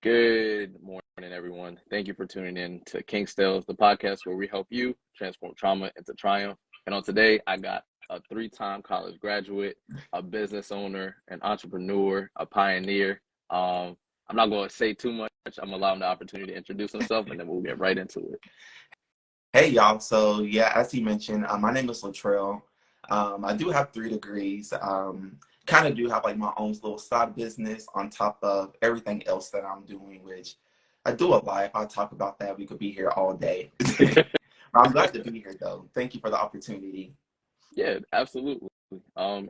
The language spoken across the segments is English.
Good morning, everyone. Thank you for tuning in to King Tales, the podcast where we help you transform trauma into triumph. And on today, I got a three-time college graduate, a business owner, an entrepreneur, a pioneer. I'm not going to say too much. I'm allowing the opportunity to introduce himself, and then we'll get right into it. Hey y'all, so yeah, as he mentioned, my name is Latrell. I do have 3 degrees. Kind of do have like my own little side business on top of everything else that I'm doing, which I do a lot. If I talk about that, we could be here all day. I'm glad to be here though. Thank you for the opportunity. Yeah, absolutely.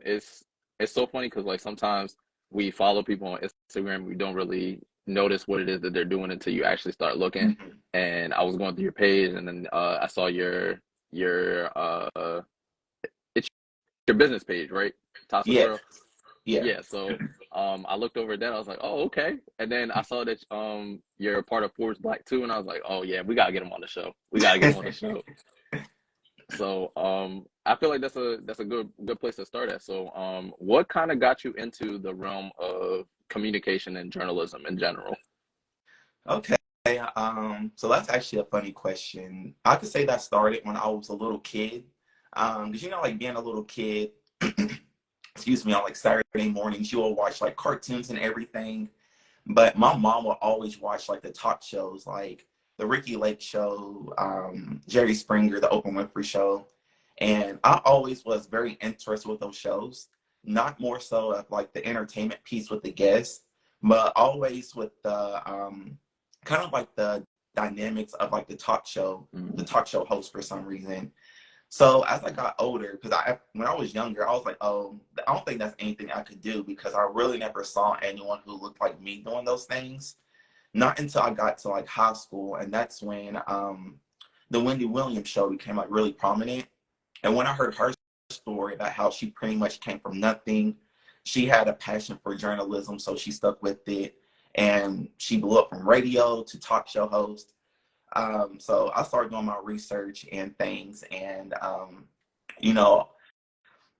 It's so funny because like sometimes we follow people on Instagram, we don't really notice what it is that they're doing until you actually start looking. Mhm. And I was going through your page, and then I saw your it's your business page, right? Tasca Yeah, Trail. yeah. Yeah. So I looked over at that. I was like, oh, okay. And then I saw that you're a part of ForbesBLK too, and I was like, oh yeah, we gotta get him on the show. We gotta get him on the show. So I feel like that's a good place to start at. So what kind of got you into the realm of communication and journalism in general? Okay. So that's actually a funny question. I could say that started when I was a little kid. Because like being a little kid, excuse me, on like Saturday mornings, you will watch like cartoons and everything. But my mom would always watch like the talk shows, like the Ricky Lake Show, Jerry Springer, the Oprah Winfrey Show. And I always was very interested with those shows, not more so of like the entertainment piece with the guests, but always with the kind of like the dynamics of like the Mhm. talk show host for some reason. So as I got older, because when I was younger, I was like, oh, I don't think that's anything I could do because I really never saw anyone who looked like me doing those things. Not until I got to like high school, and that's when the Wendy Williams show became like really prominent. And when I heard her story about how she pretty much came from nothing, she had a passion for journalism, so she stuck with it, and she blew up from radio to talk show host. So I started doing my research and things, and you know,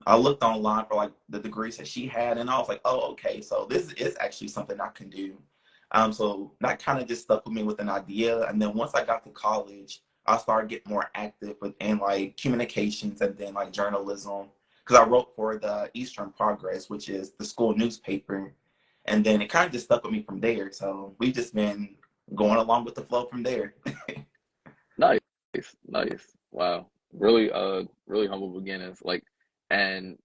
I looked online for like the degrees that she had, and I was like, oh, okay, so this is actually something I can do. So that kind of just stuck with me with an idea, and then once I got to college, I started getting more active within like communications and then like journalism, because I wrote for the Eastern Progress, which is the school newspaper, and then it kind of just stuck with me from there. So we've just been going along with the flow from there. Nice, nice. Wow. Really humble beginnings. Like, and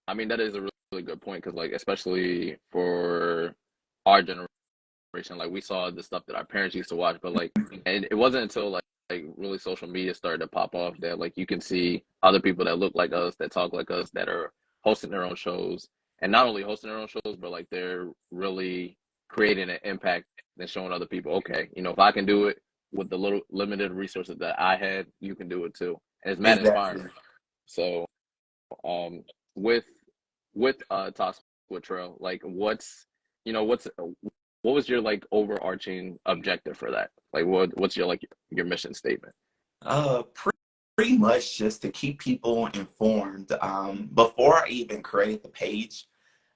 I mean that is a really good point because like especially for our generation, like we saw the stuff that our parents used to watch, but like, and it wasn't until like really social media started to pop off that like you can see other people that look like us, that talk like us, that are hosting their own shows, and not only hosting their own shows, but like they're really creating an impact and showing other people, okay, if I can do it with the little limited resources that I had, you can do it too, and it's mad Exactly. inspiring. So, um, with Toss with Trail, like what's what was your like overarching objective for that? Like what's your like your mission statement? Uh, pretty much just to keep people informed. Before I even created the page,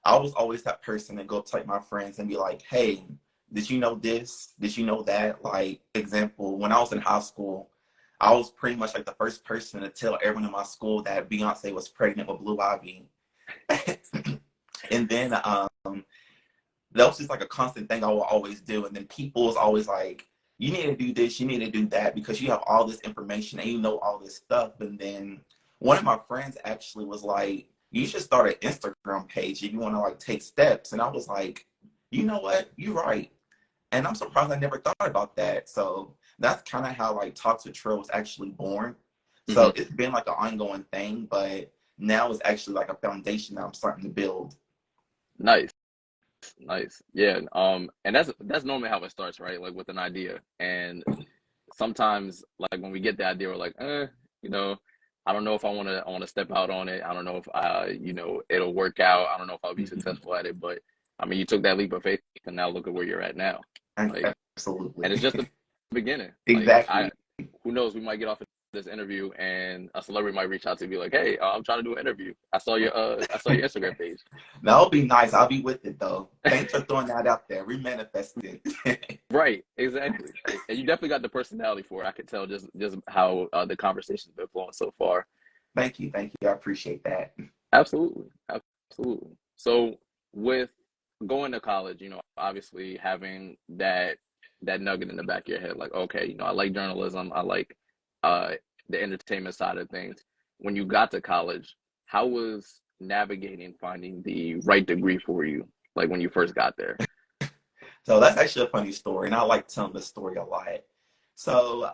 I was always that person to go up to like my friends and be like, "Hey, did you know this? Did you know that?" Like, example, when I was in high school, I was pretty much like the first person to tell everyone in my school that Beyonce was pregnant with Blue Ivy. And then that was just like a constant thing I will always do. And then people was always like, you need to do this, you need to do that because you have all this information and you know all this stuff. And then one of my friends actually was like, you should start an Instagram page if you want to like take steps. And I was like, you know what? You're right. And I'm surprised I never thought about that. So that's kind of how like Talks with Trill was actually born. So Hmm. it's been like an ongoing thing, but now it's actually like a foundation that I'm starting to build. Nice, nice. Yeah. And that's normally how it starts, right? Like with an idea. And sometimes like when we get the idea, we're like, you know, I don't know if I want to step out on it. I don't know if it'll work out. I don't know if I'll be Mhm. successful at it. But I mean, you took that leap of faith, and now look at where you're at now. And Like, and absolutely. it's just the beginning. Like, Exactly. who knows? We might get off this interview, and a celebrity might reach out to you, be like, "Hey, I'm trying to do an interview. I saw your Instagram page." That'll be nice. I'll be with it though. Thanks for throwing that out there. We manifested. Right, exactly. And you definitely got the personality for it. I could tell just how the conversation's been flowing so far. Thank you. Thank you. I appreciate that. Absolutely, absolutely. So with going to college, obviously having that nugget in the back of your head, like, okay, I like journalism, I like uh the entertainment side of things. When you got to college, how was navigating finding the right degree for you, like when you first got there? So that's actually a funny story, and I like telling this story a lot. So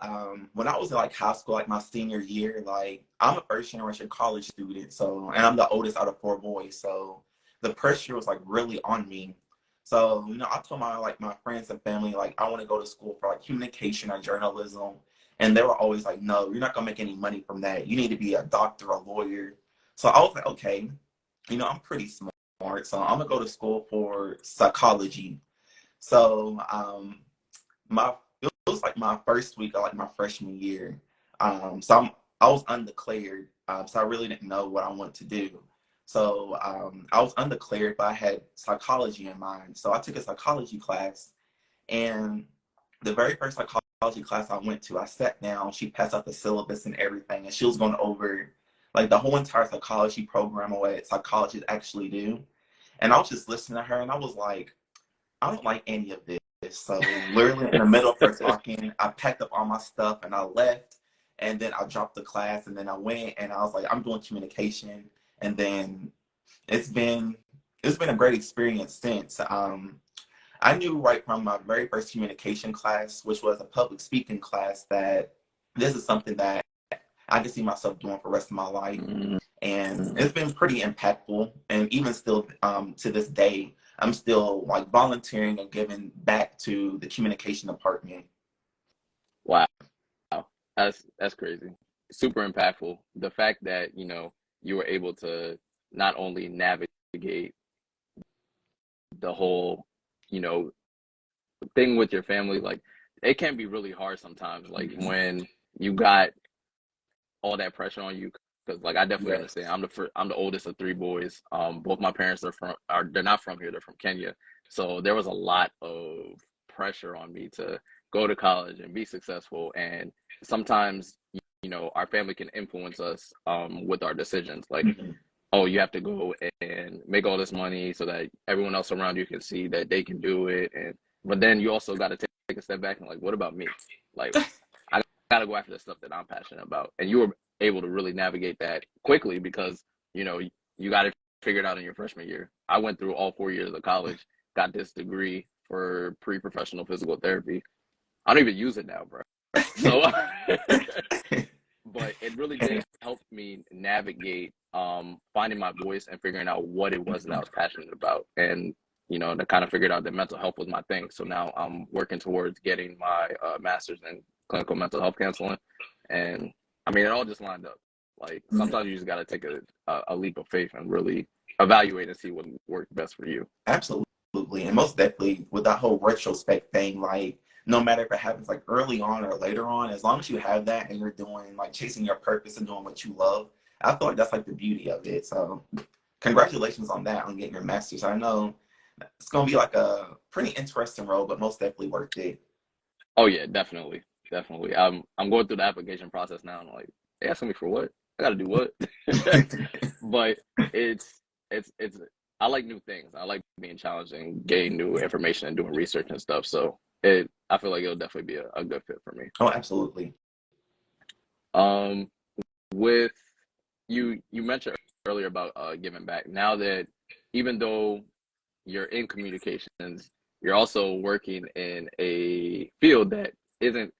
when I was in like high school, like my senior year, like I'm a first generation college student, so and I'm the oldest out of four boys, so the pressure was like really on me. So I told my friends and family like I want to go to school for like communication or journalism, and they were always like, no, you're not gonna make any money from that. You need to be a doctor, a lawyer. So I was like, okay, I'm pretty smart, so I'm gonna go to school for psychology. So my it was like my first week of like my freshman year. I was undeclared, so I really didn't know what I wanted to do. So I was undeclared, but I had psychology in mind. So I took a psychology class, and the very first psychology class I went to, I sat down. She passed out the syllabus and everything, and she was going over like the whole entire psychology program or what psychologists actually do. And I was just listening to her, and I was like, I don't like any of this. So literally in the middle of her talking, I packed up all my stuff and I left. And then I dropped the class and then I went and I was like, I'm doing communication. And then it's been it's been a great experience since. I knew right from my very first communication class, which was a public speaking class, that this is something that I can see myself doing for the rest of my life. Mm-hmm. And it's been pretty impactful. And even still to this day, I'm still like volunteering and giving back to the communication department. Wow, that's crazy. Super impactful. The fact that, you were able to not only navigate the whole, you know, thing with your family, like it can be really hard sometimes, like when you got all that pressure on you. Because like I definitely understand. Yes. I'm the oldest of three boys. Both my parents they're not from here. They're from Kenya. So there was a lot of pressure on me to go to college and be successful. And sometimes, our family can influence us with our decisions. Like, Mhm. oh, you have to go and make all this money so that everyone else around you can see that they can do it. And but then you also got to take a step back and like, what about me? Like, I got to go after the stuff that I'm passionate about. And you were able to really navigate that quickly because you got it figured out in your freshman year. I went through all 4 years of college, got this degree for pre-professional physical therapy. I don't even use it now, bro. So, but it really did help me navigate finding my voice and figuring out what it was that I was passionate about. And to kind of figured out that mental health was my thing. So now I'm working towards getting my master's in clinical mental health counseling. And I mean, it all just lined up. Like sometimes you just got to take a leap of faith and really evaluate and see what works best for you. Absolutely. And most definitely with that whole retrospect thing, like no matter if it happens like early on or later on, as long as you have that and you're doing like chasing your purpose and doing what you love, I feel like that's like the beauty of it. So congratulations on that, on getting your master's. I know it's gonna be like a pretty interesting role, but most definitely worth it. Oh yeah, definitely, definitely. I'm going through the application process now. And I'm like, they asking me for what? I got to do what? But it's it's. I like new things. I like being challenged and getting new information and doing research and stuff. So I feel like it'll definitely be a good fit for me. Oh, absolutely. Um, with you mentioned earlier about giving back. Now that even though you're in communications, you're also working in a field that isn't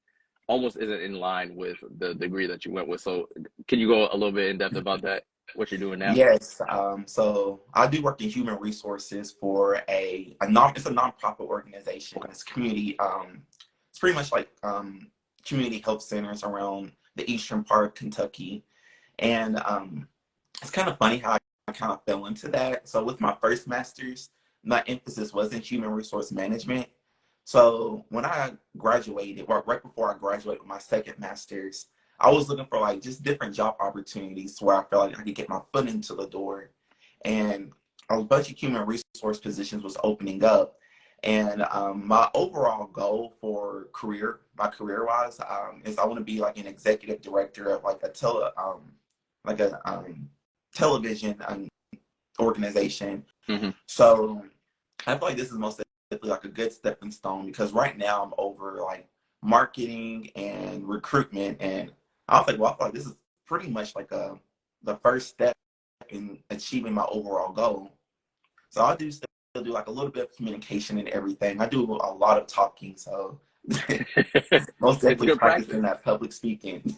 almost isn't in line with the degree that you went with. So can you go a little bit in depth about that? What you're doing now? Yes. So I do work in human resources for it's a nonprofit organization. Okay. It's community. It's pretty much like community health centers around the eastern part of Kentucky. And it's kind of funny how I kind of fell into that. So with my first master's, my emphasis was in human resource management. So when I graduated, or right before I graduated with my second master's, I was looking for like just different job opportunities where I felt like I could get my foot into the door, and a bunch of human resource positions was opening up. And my overall goal for my career wise, is I want to be like an executive director of like like a television organization. Hmm. So I feel like this is most definitely like a good stepping stone, because right now I'm over like marketing and recruitment, and I was like, well, I feel like this is pretty much like the first step in achieving my overall goal. So I do still do like a little bit of communication and everything. I do a lot of talking, so most It's definitely good practicing practice. that public speaking.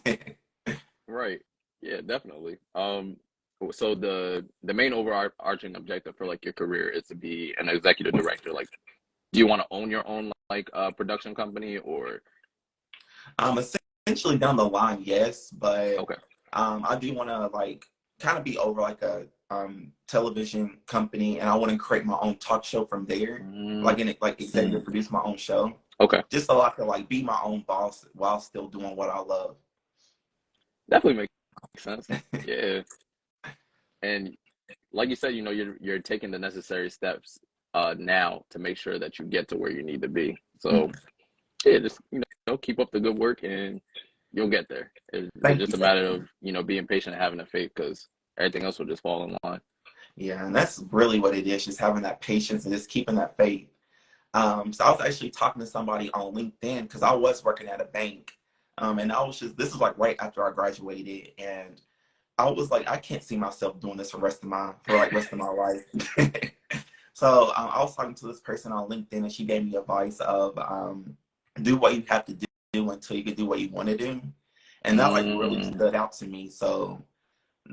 Right. Yeah, definitely. So the main overarching objective for like your career is to be an executive director. Like, do you want to own your own like production company or Essentially down the line, yes, but okay. I do want to like kind of be over like a television company, and I want to create my own talk show from there, Mm, like like executive produce my own show, okay. just so I can like be my own boss while still doing what I love. Definitely makes sense. Yeah. And like you said, you're taking the necessary steps now to make sure that you get to where you need to be. So Mhm. yeah, just keep up the good work and you'll get there. It's Thank just you, a thank matter you. of being patient and having the faith because everything else will just fall in line. Yeah, and that's really what it is, just having that patience and just keeping that faith. So I was actually talking to somebody on LinkedIn because I was working at a bank. And I was just, this was like right after I graduated, and I was like, I can't see myself doing this for like rest of my life. So I was talking to this person on LinkedIn, and she gave me advice of do what you have to do until you can do what you want to do, and that like really Mm, stood out to me. So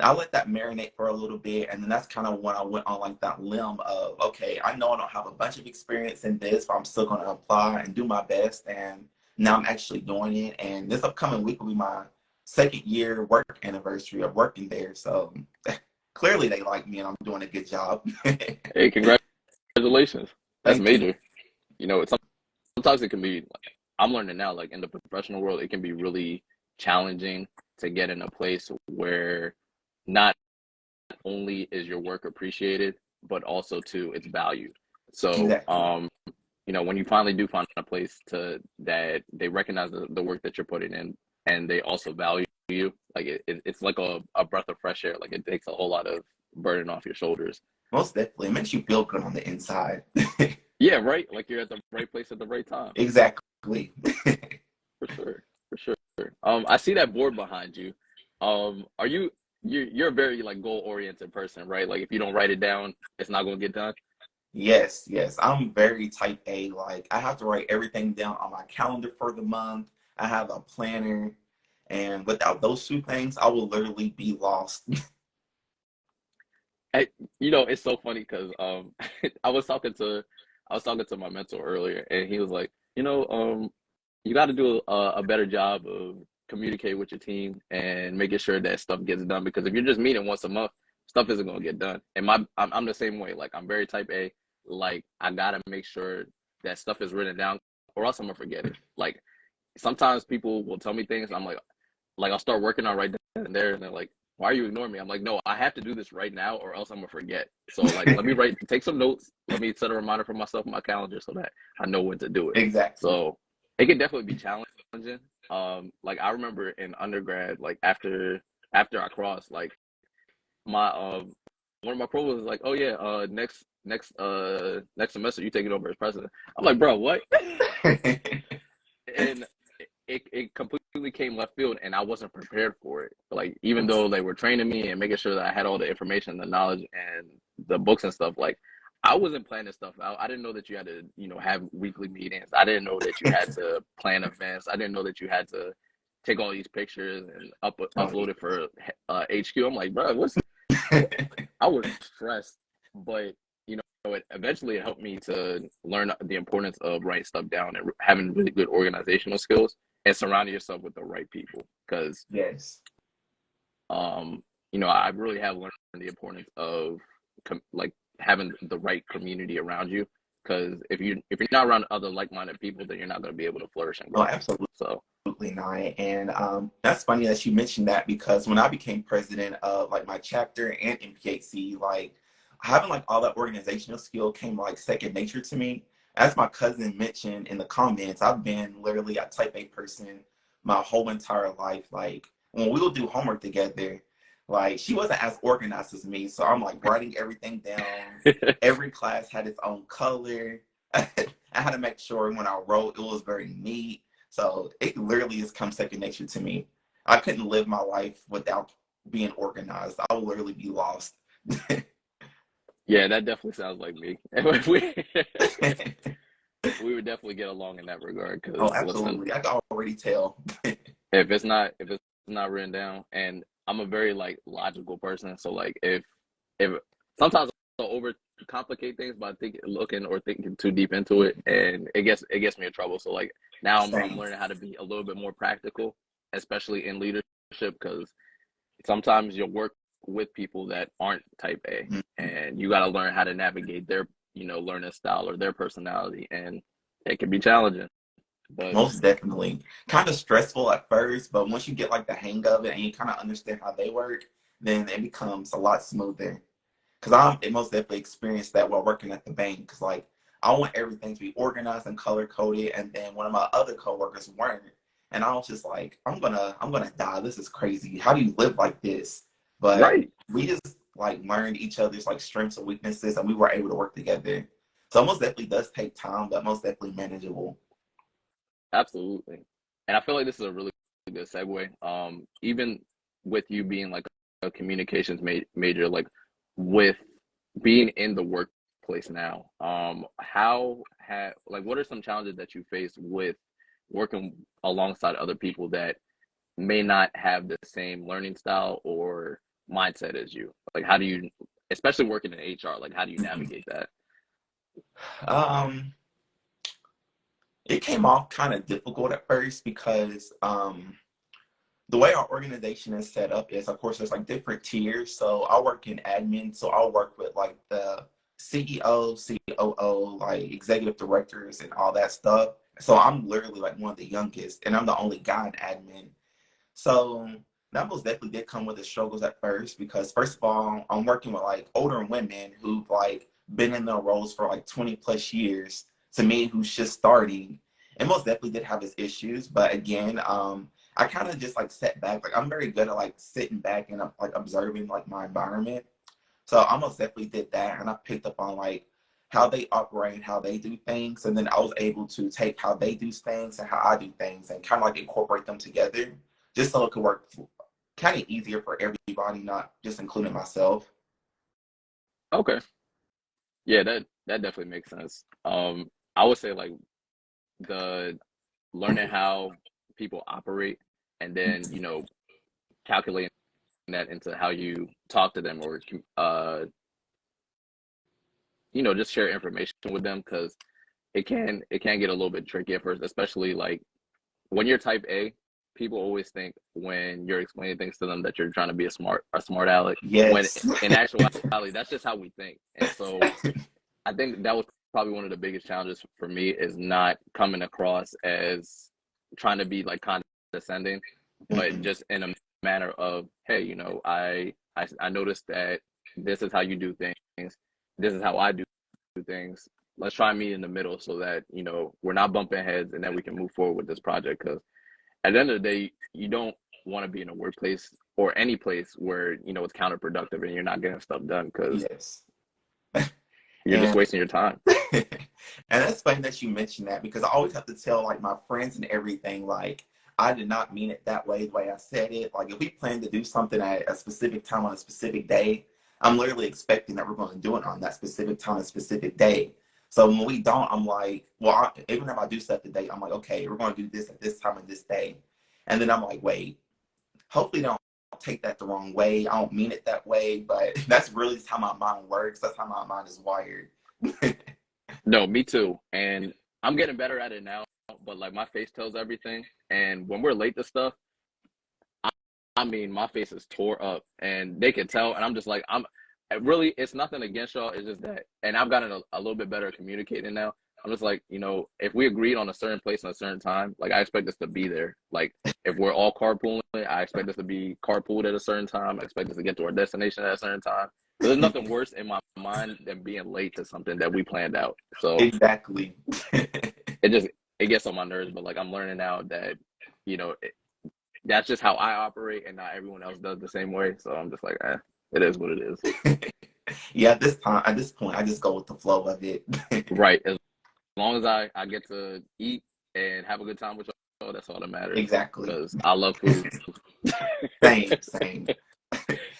I let that marinate for a little bit, and then that's kind of when I went on like that limb of, okay, I know I don't have a bunch of experience in this, but I'm still going to apply and do my best. And now I'm actually doing it. And this upcoming week will be my second year work anniversary of working there. So clearly they like me, and I'm doing a good job. hey, congratulations. That's Thank you. major. Sometimes it can be. I'm learning now, like in the professional world, it can be really challenging to get in a place where not only is your work appreciated, but also too it's valued. So, Exactly. when you finally do find a place to that they recognize the work that you're putting in and they also value you, like it's like a breath of fresh air. Like it takes a whole lot of burden off your shoulders. Most definitely. It makes you feel good on the inside. Yeah, right. Like you're at the right place at the right time. Exactly. For sure. For sure. I see that board behind you. Are you're a very like goal oriented person, right? Like if you don't write it down, it's not gonna get done. Yes, yes. I'm very type A. Like I have to write everything down on my calendar for the month. I have a planner, and without those two things, I will literally be lost. I, it's so funny because I was talking to my mentor earlier, and he was like, you got to do a better job of communicate with your team and making sure that stuff gets done. Because if you're just meeting once a month, stuff isn't gonna get done. And I'm the same way. Like I'm very type A. Like I gotta make sure that stuff is written down, or else I'm gonna forget it. Like sometimes people will tell me things, I'm like I'll start working on right then and there, and they're like, "Why are you ignoring me?" I'm like, "No, I have to do this right now, or else I'm gonna forget." So like, let me take some notes. Let me set a reminder for myself in my calendar so that I know when to do it. Exactly. So it can definitely be challenging. Like I remember in undergrad, like after I crossed, like my one of my pros was like, "Oh yeah, next semester you take it over as president." I'm like, "Bro, what?" And it completely came left field and I wasn't prepared for it. Like even though they were training me and making sure that I had all the information, the knowledge and the books and stuff, like I wasn't planning stuff out. I didn't know that you had to, have weekly meetings. I didn't know that you had to plan events. I didn't know that you had to take all these pictures and Oh, upload it for HQ. I'm like, bro, I was stressed, but eventually it helped me to learn the importance of writing stuff down and having really good organizational skills and surrounding yourself with the right people. Because, yes. I really have learned the importance of like having the right community around you. Because if you're not around other like-minded people, then you're not going to be able to flourish and Oh, grow. absolutely. So. not. And that's funny that you mentioned that because when I became president of like my chapter and MPAC, like having like all that organizational skill came like second nature to me. As my cousin mentioned in the comments, I've been literally a type A person my whole entire life. Like when we would do homework together, like she wasn't as organized as me. So I'm like writing everything down. Every class had its own color. I had to make sure when I wrote it was very neat. So it literally has come second nature to me. I couldn't live my life without being organized. I would literally be lost. Yeah, that definitely sounds like me. We we would definitely get along in that regard. Oh, Because listen, absolutely. I can already tell. if it's not written down, and I'm a very like logical person, so like if sometimes I'll over complicate things by looking or thinking too deep into it, and it gets me in trouble. So like now I'm Same. learning how to be a little bit more practical, especially in leadership, because sometimes you'll work with people that aren't type A, Mhm. and you got to learn how to navigate their learning style or their personality, and it can be challenging. But Most definitely. Kind of stressful at first, but once you get like the hang of it and you kind of understand how they work, then it becomes a lot smoother. Because it most definitely experienced that while working at the bank. Because like I want everything to be organized and color coded, and then one of my other coworkers weren't, and I was just like, I'm gonna die. This is crazy. How do you live like this? But right, we just like learned each other's like strengths and weaknesses, and we were able to work together. So it most definitely does take time, but most definitely manageable. absolutely. And I feel like this is a really good segue. Even with you being like a communications major, like with being in the workplace now, what are some challenges that you face with working alongside other people that may not have the same learning style or mindset as you? Like, how do you, especially working in HR, like, how do you Mhm. navigate that? Um, it came off kind of difficult at first because the way our organization is set up is, of course, there's like different tiers. So I work in admin, so I'll work with like the CEO, COO, like executive directors, and all that stuff. So I'm literally like one of the youngest, and I'm the only guy in admin. So that most definitely did come with the struggles at first because first of all, I'm working with like older women who've like been in their roles for like 20 plus years to me who's just starting. And most definitely did have its issues. But again, I kind of just like set back. Like I'm very good at like sitting back and like observing like my environment. So I most definitely did that and I picked up on like how they operate, how they do things, and then I was able to take how they do things and how I do things and kind of like incorporate them together just so it could work kind of easier for everybody, not just including myself. Okay. Yeah, that definitely makes sense. I would say like the learning how people operate and then, calculating that into how you talk to them or just share information with them because it can get a little bit tricky at first, especially like when you're type A, people always think when you're explaining things to them that you're trying to be a smart aleck. When Yes. in actuality, that's just how we think. And so I think that was probably one of the biggest challenges for me is not coming across as trying to be like condescending, but Mhm. just in a manner of, hey, I noticed that this is how you do things. This is how I do things. Let's try and meet in the middle so that we're not bumping heads and that we can move forward with this project. Because at the end of the day, you don't want to be in a workplace or any place where it's counterproductive and you're not getting stuff done because Yes. you're just And wasting your time. and that's funny that you mentioned that because I always have to tell like my friends and everything like I did not mean it that way the way I said it. Like if we plan to do something at a specific time on a specific day, I'm literally expecting that we're going to do it on that specific time, a specific day. So when we don't, I'm like, well, even if I do set the date, I'm like, okay, we're going to do this at this time and this day. And then I'm like, wait, hopefully they don't take that the wrong way. I don't mean it that way, but that's really just how my mind works. That's how my mind is wired. No, me too. And I'm getting better at it now, but like my face tells everything. And when we're late to stuff, I mean, my face is tore up and they can tell. And I'm just like, it's nothing against y'all. It's just that, and I've gotten a little bit better at communicating now. I'm just like, you know, if we agreed on a certain place and a certain time, like I expect us to be there. Like if we're all carpooling, I expect us to be carpooled at a certain time. I expect us to get to our destination at a certain time. So there's nothing worse in my mind than being late to something that we planned out. So Exactly. it just it gets on my nerves. But like I'm learning now that, you know, that's just how I operate, and not everyone else does the same way. So I'm just like, it is what it is. Yeah, at this point, I just go with the flow of it. Right. As long as I get to eat and have a good time with y'all, that's all that matters. Exactly. Because I love food. Same, same.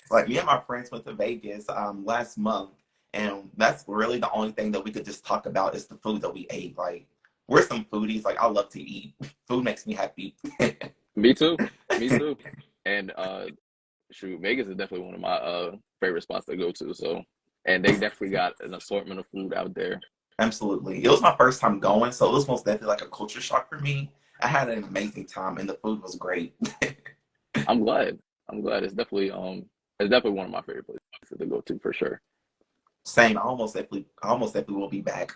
Like me and my friends went to Vegas last month, and that's really the only thing that we could just talk about is the food that we ate. Like we're some foodies. Like I love to eat. Food makes me happy. Me too. Me too. And shoot, Vegas is definitely one of my favorite spots to go to. So, and they definitely got an assortment of food out there. Absolutely. It was my first time going, so it was most definitely like a culture shock for me. I had an amazing time, and the food was great. I'm glad. I'm glad. It's definitely one of my favorite places to go to for sure. Same. I almost definitely will be back.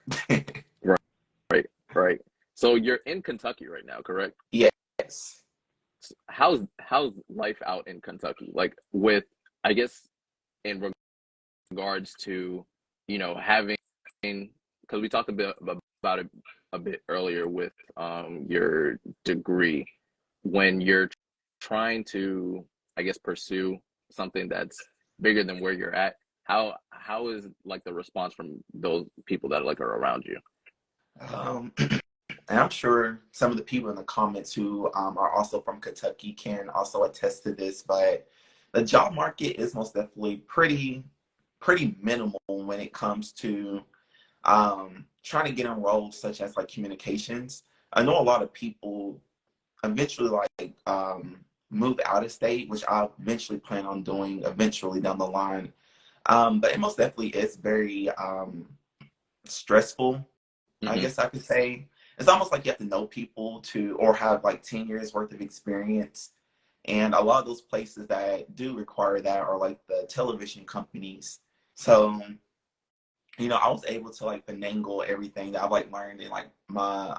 Right, right, right. So you're in Kentucky right now, correct? Yes. How's life out in Kentucky? Like with, I guess, in regards to, you know, having, because we talked a bit about it a bit earlier with your degree, when you're trying to, I guess, pursue something that's bigger than where you're at. How is like the response from those people that like are around you? And I'm sure some of the people in the comments who are also from Kentucky can also attest to this, but the job market is most definitely pretty minimal when it comes to trying to get in roles such as like communications. I know a lot of people eventually like move out of state, which I eventually plan on doing eventually down the line. But it most definitely is very stressful, I Hmm. guess I could say. It's almost like you have to know people to or have like 10 years worth of experience. And a lot of those places that do require that are like the television companies. So, you know, I was able to like finagle everything that I've like learned in like my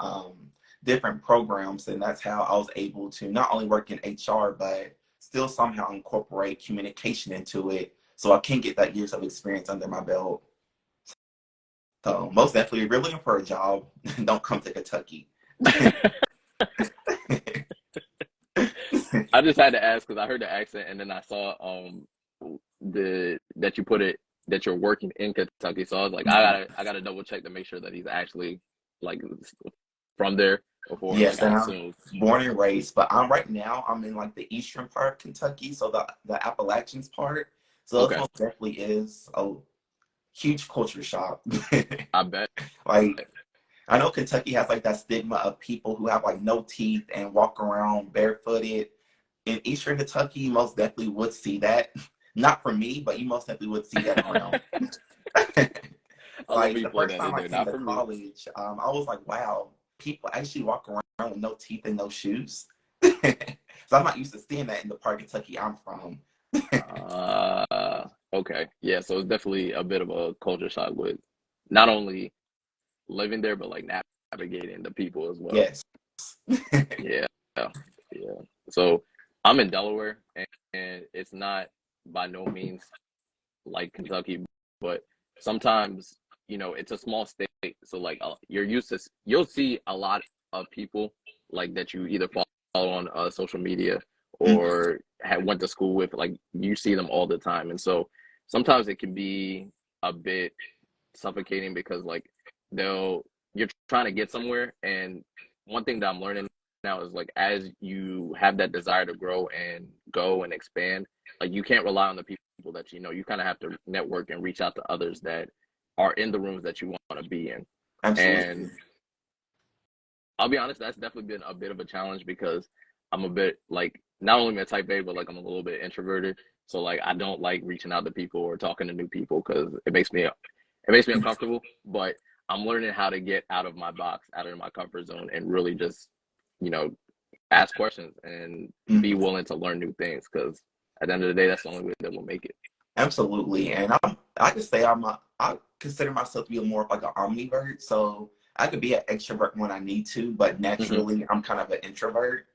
different programs. And that's how I was able to not only work in HR, but still somehow incorporate communication into it. So I can get that years of experience under my belt. So most definitely, if you're looking for a job, don't come to Kentucky. I just had to ask because I heard the accent and then I saw the that you put it that you're working in Kentucky. So I was like, I gotta double check to make sure that he's actually like from there before like Yes, I and I'm assume. born and raised, but I'm right now. I'm in like the eastern part of Kentucky, so the Appalachians part. So this Okay, most definitely is a huge culture shock. I bet. Like I know Kentucky has like that stigma of people who have like no teeth and walk around barefooted. In Eastern Kentucky, you most definitely would see that. Not for me, but you most definitely would see that around. I love Like when you the play first that time in I there. came Not to for me. college, I was like, wow, people actually walk around with no teeth and no shoes. So I'm not used to seeing that in the part of Kentucky I'm from. Okay, yeah. So it's definitely a bit of a culture shock with not only living there but like navigating the people as well. Yes. Yeah, yeah. So I'm in Delaware, and it's not by no means like Kentucky, but sometimes, you know, it's a small state, so like you'll see a lot of people like that you either follow on social media Mhm. or had went to school with, like you see them all the time, and so sometimes it can be a bit suffocating because like they'll you're trying to get somewhere, and one thing that I'm learning now is like as you have that desire to grow and go and expand, like you can't rely on the people that you know. You kind of have to network and reach out to others that are in the rooms that you want to be in. Absolutely. And I'll be honest, that's definitely been a bit of a challenge because I'm a bit like not only am I type A, but like I'm a little bit introverted. So like I don't like reaching out to people or talking to new people because it makes me uncomfortable. But I'm learning how to get out of my box, out of my comfort zone, and really just, you know, ask questions and be Mhm. willing to learn new things. Because at the end of the day, that's the only way that we'll make it. Absolutely. And I could say I consider myself to be more of like an omnivert. So I could be an extrovert when I need to, but Hmm. naturally I'm kind of an introvert.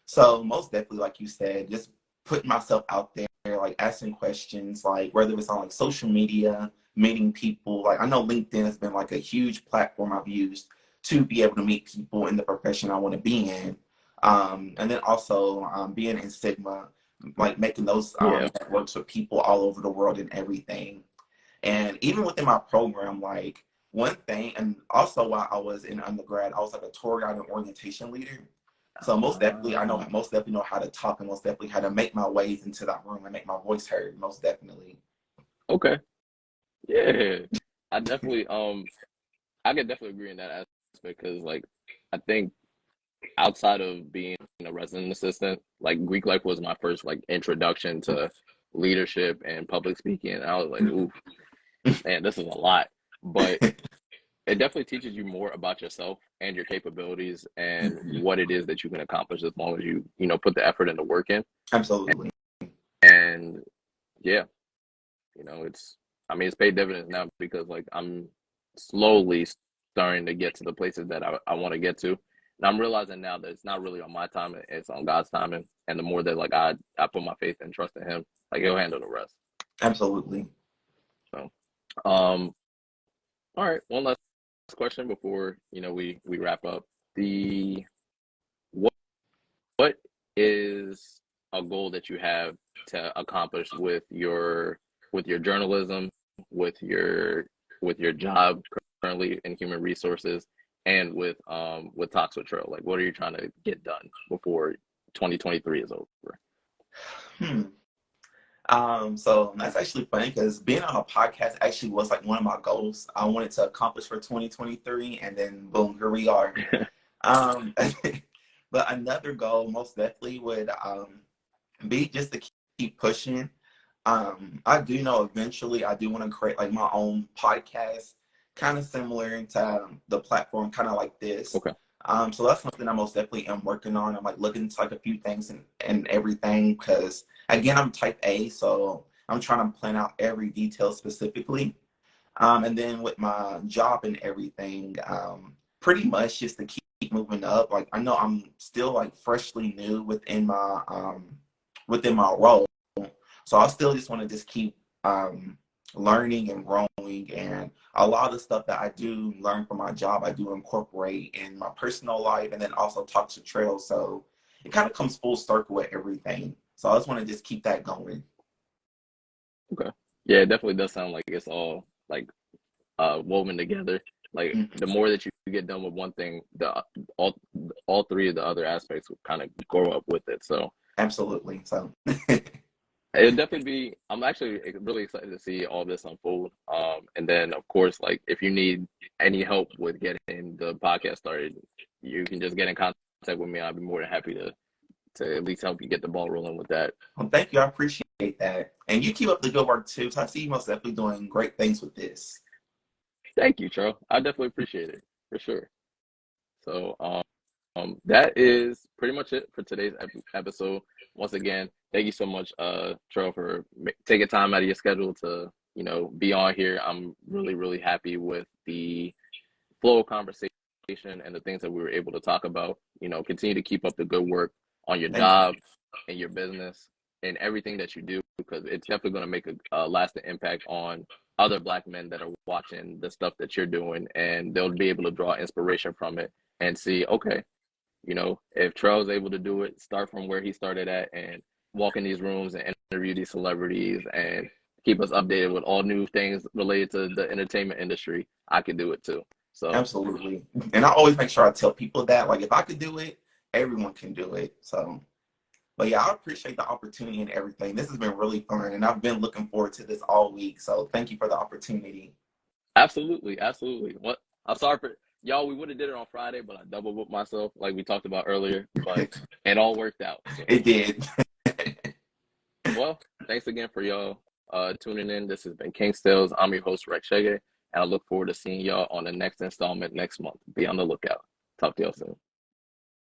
So most definitely, like you said, just putting myself out there, like asking questions, like whether it's on like social media, meeting people. Like I know LinkedIn has been like a huge platform I've used to be able to meet people in the profession I want to be in. And then also being in Sigma, like making those Yeah. networks with people all over the world and everything. And even within my program, like one thing, and also while I was in undergrad, I was like a tour guide and orientation leader. So most definitely, I know Ah, most definitely know how to talk and most definitely how to make my ways into that room and make my voice heard. Most definitely. okay. Yeah. I definitely I could definitely agree in that aspect because like I think outside of being a resident assistant, like Greek life was my first like introduction to leadership and public speaking. And I was like, ooh, man, this is a lot. But it definitely teaches you more about yourself and your capabilities and what it is that you can accomplish as long as you know, put the effort and the work in. Absolutely. And yeah, you know, I mean, it's paid dividends now because like I'm slowly starting to get to the places that I want to get to. And I'm realizing now that it's not really on my time, it's on God's timing. And the more that like I put my faith and trust in him, like he'll handle the rest. Absolutely. So um all right, one last question before, you know, we wrap up. The what what is a goal that you have to accomplish with your journalism, with your job currently in human resources, and with Talks with Trail? Like, what are you trying to get done before 2023 is over? Hmm. So that's actually funny because being on a podcast actually was like one of my goals I wanted to accomplish for 2023, and then boom, here we are. Um, but another goal most definitely would be just to keep pushing. I do know eventually I do want to create like my own podcast, kind of similar to the platform, kind of like this. Okay. So that's something I most definitely am working on. I'm like looking into like a few things and everything because again I'm type A, so I'm trying to plan out every detail specifically. And then with my job and everything, pretty much just to keep moving up. Like I know I'm still like freshly new within my role, so I still just want to just keep learning and growing. And a lot of the stuff that I do learn from my job, I do incorporate in my personal life, and then also talk to Trail. So it kind of comes full circle with everything. So I just want to just keep that going. Okay. Yeah, it definitely does sound like it's all like woven together. Like Mhm. the more that you get done with one thing, the all all three of the other aspects will kind of grow up with it. So Absolutely. So it'll definitely be. I'm actually really excited to see all this unfold. And then of course, like if you need any help with getting the podcast started, you can just get in contact with me. I'd be more than happy to at least help you get the ball rolling with that. well, thank you. I appreciate that. And you keep up the good work too. So I see you most definitely doing great things with this. Thank you, Tro. I definitely appreciate it for sure. So that is pretty much it for today's episode. Once again, thank you so much, Tro, for taking time out of your schedule to, you know, be on here. I'm really, really happy with the flow of conversation and the things that we were able to talk about. You know, continue to keep up the good work on your Thank you. job and your business and everything that you do because it's definitely going to make a lasting impact on other Black men that are watching the stuff that you're doing, and they'll be able to draw inspiration from it and see, okay, you know, if Trell's able to do it, start from where he started at and walk in these rooms and interview these celebrities and keep us updated with all new things related to the entertainment industry, I can do it too. So Absolutely. And I always make sure I tell people that, like, if I could do it, everyone can do it. So, but yeah, I appreciate the opportunity and everything. This has been really fun, and I've been looking forward to this all week. So, thank you for the opportunity. absolutely, absolutely. What I'm sorry for y'all, we would have did it on Friday, but I double booked myself like we talked about earlier, but it all worked out. So It did. well, thanks again for y'all tuning in. This has been King's Tales. I'm your host, Rex Shege, and I look forward to seeing y'all on the next installment next month. Be on the lookout. Talk to y'all soon.